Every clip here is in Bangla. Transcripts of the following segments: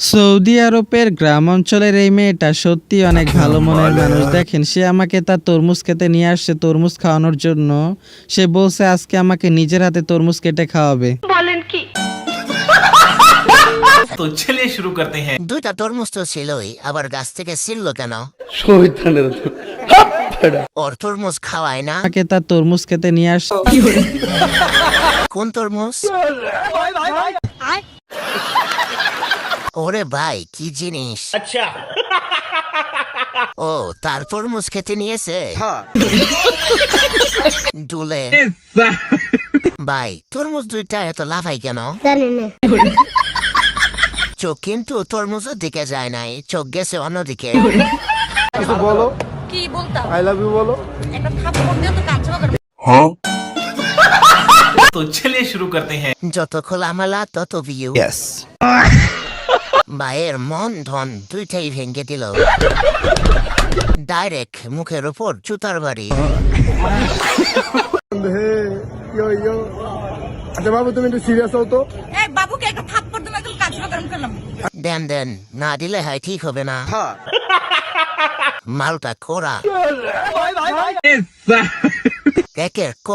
সৌদি আরবের গ্রাম অঞ্চলের এই মেয়েটা সত্যি অনেক ভালো মনের মানুষ। দেখেন, সে আমাকে তার তরমুজ খেতে নিয়ে আসছে তরমুজ খাওয়ানোর জন্য। সে বলছে আজকে আমাকে নিজের হাতে তরমুজ কেটে খাওয়াবে। বলেন কি? तो चलिए शुरू करते हैं। দুইটা তরমুজ তো ছিলই, আবার গাছ থেকে ছিললো কেন? ওর তরমুজ খাওয়ায় না? আমাকে তার তরমুজ খেতে নিয়ে আসছে। কোন তরমুজ? ওরে ভাই, কি জিনিস! अच्छा ও, তার তরমুজ খেতে নিয়েছে। ডুলে ভাই, তরমুজ দুইটা এত লাফাই কেন? চোখ কিন্তু তরমুজের দিকে যায় নাই, চোখ গেছে অন্যদিকে। বলো, কি বলতাম? আই লাভ ইউ বলো। একটা থাপ্পড় দিয়ে তো কাজ হবে। तो चलिए शुरू करते हैं। যত খোলামেলা তত ভিউ। ভাইয়ের মন ধন দুইটাই ভেঙে দিল। ডাইরেক্ট মুখের উপর জুতার বাড়ি। ইয়ো আচ্ছা বাবু, তুমি একটু সিরিয়াস হও তো। এই বাবুকে একটা থাপ্পড় দিলে একদম কাজ হবে করলাম। দেন দেন, না দিলে হয় ঠিক হবে না। মালটা খোরা কেকের ক।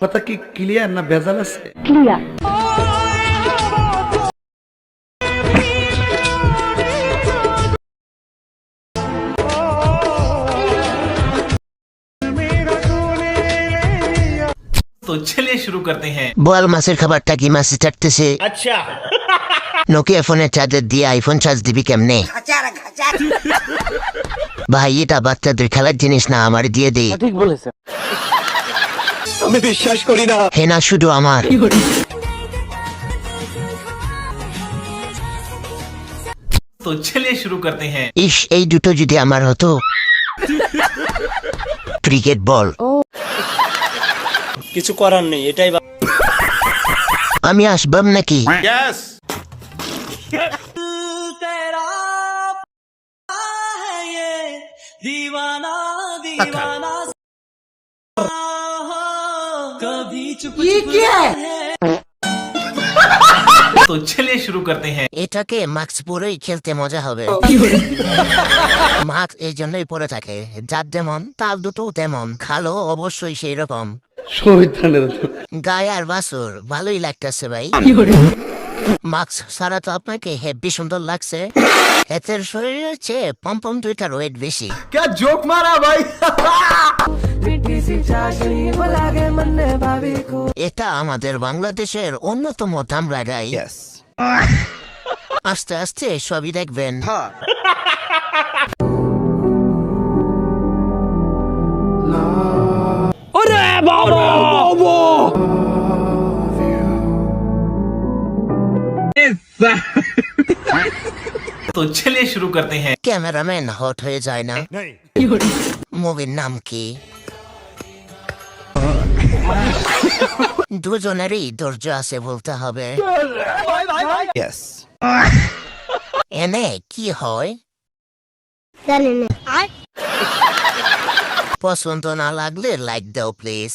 কথা কি ক্লিয়ার না ভেজাল আছে? तो चलिए शुरू करते हैं। বোয়াল মাছের খাবারটা কি মাছে চাটতেছে? अच्छा নোকিয়া ফোনের চার্জার দিয়ে আইফোন চার্জ দিবি কেমনে? ভাই, এটা বাচ্চাদের খেলার জিনিস না, আমার দিয়ে দে। ঠিক বলেছে। আমি বিশ্বাস করি না। হে না, শুধু আমার। तो चलिए शुरू करते हैं। ইস, এই দুটো যদি আমার হতো। Cricket ball. কিছু করার নেই, এটাই আমি আসবাম নাকি? यस तो चलिए शुरू करते हैं। এটাকে মাস্ক পরেই খেলতে মজা হবে। মাস্ক এই জন্যই পরে থাকে, যার যেমন তার দুটো তেমন। খালো অবশ্যই সেই রকম। গায়ে আর বাসুর ভালোই লাগতেছে ভাই। মাস্ক ছাড়া তো আপনাকে হেব্বি সুন্দর লাগছে। এতের শরীরের চেয়ে পম্পম দুইটার ওয়েট বেশি। क्या जोक मारा भाई? এটা আমাদের বাংলাদেশের অন্যতম দামড়া গাই। আস্তে আস্তে সবই দেখবেন। तो चलिए शुरू करते हैं। ক্যামেরাম্যান হট হয়ে যায় না? মুভির নাম কি? দুজনেরই ধৈর্য আছে বলতে হবে। এনে কি হয় পছন্দ না লাগলে লাইক দাও প্লিজ।